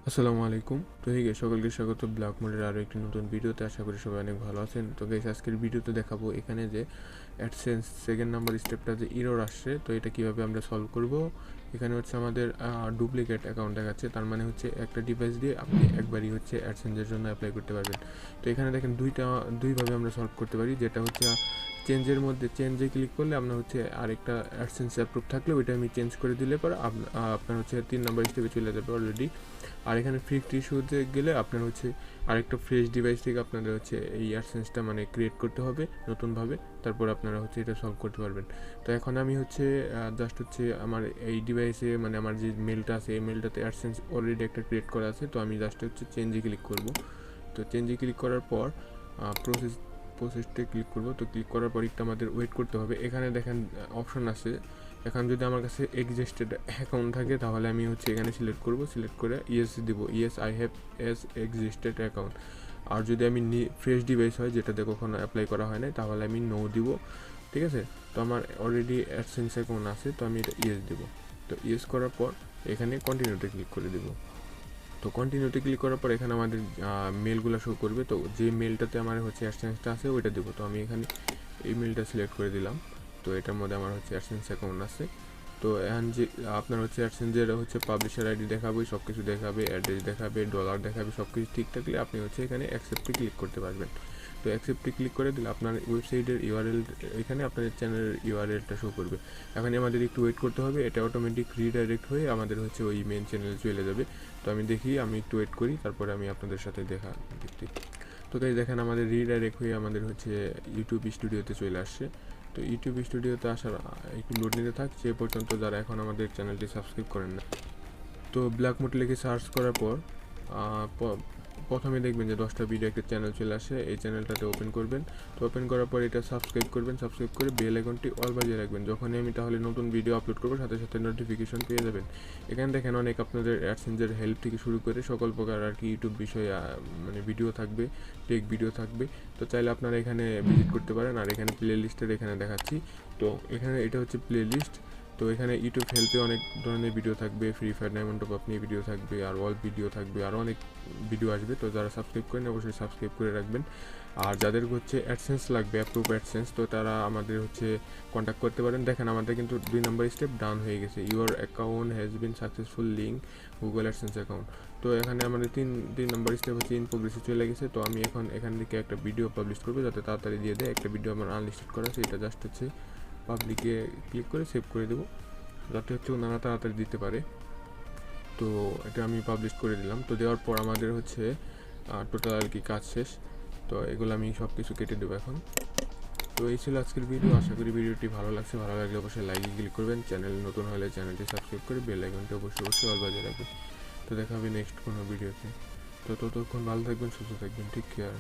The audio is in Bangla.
আসসালামু আলাইকুম। তো এই সকলকে স্বাগত ব্ল্যাকমোডের আরও একটি নতুন ভিডিওতে। আশা করি সবাই অনেক ভালো আছেন। তো গাইস, আজকের ভিডিওতে দেখাবো এখানে যে অ্যাডসেন্স সেকেন্ড নাম্বার স্টেপটা যে এরর আসছে, তো এটা কিভাবে আমরা সলভ করব। এখানে হচ্ছে আমাদের ডুপ্লিকেট অ্যাকাউন্ট দেখাচ্ছে, তার মানে হচ্ছে একটা ডিভাইস দিয়ে আপনি একবারই হচ্ছে অ্যাডসেন্সের জন্য অ্যাপ্লাই করতে পারবেন। তো এখানে দেখেন দুইভাবে আমরা সলভ করতে পারি, যেটা হচ্ছে চেঞ্জে ক্লিক করলে আপনার হচ্ছে আরেকটা অ্যাডসেন্স অ্যাপ্রুভ থাকলে ওইটা আমি চেঞ্জ করে দিলে পরে আপনার হচ্ছে 3 নাম্বার স্টেপে চলে যাবে অলরেডি। আর এখানে ফ্রি ইস্যুতে গেলে আপনার হচ্ছে আরেকটা ফ্রেশ ডিভাইস থেকে আপনাদের হচ্ছে এই অ্যাডসেন্সটা মানে ক্রিয়েট করতে হবে নতুনভাবে, তারপর আপনারা হচ্ছে এটা সলভ করতে পারবেন। তো এখন আমি হচ্ছে জাস্ট হচ্ছে আমার এই ডিভাইসে মানে আমার যে মেলটা আছে এই মেলটাতে অ্যাডসেন্স অলরেডি একটা ক্রিয়েট করা আছে। তো আমি জাস্ট হচ্ছে চেঞ্জে ক্লিক করব। তো চেঞ্জে ক্লিক করার পর প্রসেসটে ক্লিক করব। তো ক্লিক করার পর একটু আমাদের ওয়েট করতে হবে। এখানে দেখেন অপশন আছে। এখন যদি আমার কাছে এক্সিস্টেড অ্যাকাউন্ট থাকে তাহলে আমি হচ্ছে এখানে সিলেক্ট করব, সিলেক্ট করে ইয়েস দিব, yes I have existed account. আর যদি আমি ফ্রেশ ডিভাইস হয় যেটাতে কখনো অ্যাপ্লাই করা হয় না তাহলে আমি নো দিব। ঠিক আছে, তো আমার অলরেডি অ্যাডসেন্স অ্যাকাউন্ট আছে, তো আমি এটা ইয়েস দেবো। তো ইয়েস করার পর এখানে কন্টিনিউতে ক্লিক করে দেবো। তো কন্টিনিউতে ক্লিক করার পর এখানে আমাদের মেলগুলো শো করবে। তো যে মেলটাতে আমার হচ্ছে অ্যাডসেন্সটা আছে ওইটা দেবো। তো আমি এখানে এই মেলটা সিলেক্ট করে দিলাম। তো এটার মধ্যে আমার হচ্ছে অ্যাডসেন্স অ্যাকাউন্ট আছে। তো এখন যে আপনার হচ্ছে অ্যাডসেন্সের হচ্ছে পাবলিশার আইডি দেখাবে, সব কিছু দেখাবে, অ্যাড্রেস দেখাবে, ডলার দেখাবে, সব কিছু ঠিক থাকলে আপনি হচ্ছে এখানে অ্যাকসেপ্টে ক্লিক করতে পারবেন। তো অ্যাকসেপ্টে ক্লিক করে দিলে আপনার ওয়েবসাইটের ইউআরএল, এখানে আপনাদের চ্যানেলের ইউআরএলটা শো করবে। এখন আমাদের একটু ওয়েট করতে হবে, এটা অটোমেটিক রিডাইরেক্ট হয়ে আমাদের হচ্ছে ওই মেন চ্যানেলে চলে যাবে। তো আমি দেখি, আমি একটু ওয়েট করি, তারপরে আমি আপনাদের সাথে দেখতে। তো গাইস দেখেন আমাদের রিডাইরেক্ট হয়ে আমাদের হচ্ছে ইউটিউব স্টুডিওতে চলে আসছে। তো ইউটিউব স্টুডিওতে আসার একটু লোড নিতে থাক, সে পর্যন্ত যারা এখন আমাদের চ্যানেলটি সাবস্ক্রাইব করেন না। তো ব্ল্যাকমোড লিখে সার্চ করার পর প্রথমে দেখবেন যে 10টা ভিডিও একটা চ্যানেল চলে আসে, এই চ্যানেলটাতে ওপেন করবেন। তো ওপেন করার পর এটা সাবস্ক্রাইব করবেন, সাবস্ক্রাইব করে বেল আইকনটি অল বাজিয়ে রাখবেন। যখনই আমি তাহলে নতুন ভিডিও আপলোড করবো সাথে সাথে নোটিফিকেশন পেয়ে যাবেন। এখানে দেখেন অনেক আপনাদের অ্যাডসেন্সের হেল্প থেকে শুরু করে সকল প্রকার আর কি ইউটিউব বিষয়ে মানে ভিডিও থাকবে, টেক ভিডিও থাকবে। তো চাইলে আপনারা এখানে ভিজিট করতে পারেন। আর এখানে প্লে লিস্টের এখানে দেখাচ্ছি। তো এখানে এটা হচ্ছে প্লে লিস্ট। তো এখানে ইউটিউব হেল্পে অনেক ধরনের ভিডিও থাকবে, free fire diamond top up নিয়ে ভিডিও থাকবে, আর অল ভিডিও থাকবে, আর অনেক ভিডিও আসবে। তো যারা সাবস্ক্রাইব করেন অবশ্যই সাবস্ক্রাইব করে রাখবেন। আর যাদের হচ্ছে অ্যাডসেন্স লাগবে, অ্যাপ্রুভ অ্যাডসেন্স, তো তারা আমাদের হচ্ছে কন্ট্যাক্ট করতে পারেন। দেখেন আমাদের কিন্তু 2 নম্বর স্টেপ ডান হয়ে গেছে, your account has been successful link Google AdSense account. তো এখানে আমাদের 3 নম্বর স্টেপ হচ্ছে ইন প্রোগ্রেসে চলে গেছে। তো আমি এখন এখান থেকে একটা ভিডিও পাবলিশ করবো যাতে তাড়াতাড়ি দিয়ে দেয়। একটা ভিডিও আমার আনলিস্টেড করা আছে, এটা জাস্ট হচ্ছে পাবলিকে ক্লিক করে সেভ করে দেবো যাতে হচ্ছে ওনারা তাড়াতাড়ি দিতে পারে। তো এটা আমি পাবলিশ করে দিলাম। তো দেওয়ার পর আমাদের হচ্ছে টোটাল আর কি কাজ শেষ। তো এগুলো আমি সব কিছু কেটে দেবো এখন। তো এই ছিল আজকের ভিডিও। আশা করি ভিডিওটি ভালো লাগছে। ভালো লাগলে অবশ্যই লাইকে ক্লিক করবেন। চ্যানেল নতুন হলে চ্যানেলটি সাবস্ক্রাইব করে বেল আইকনটি অবশ্যই অল বাজিয়ে রাখবেন। তো দেখা হবে নেক্সট কোনো ভিডিওতে। তো ততক্ষণ ভালো থাকবেন, সুস্থ থাকবেন, টেক কেয়ার।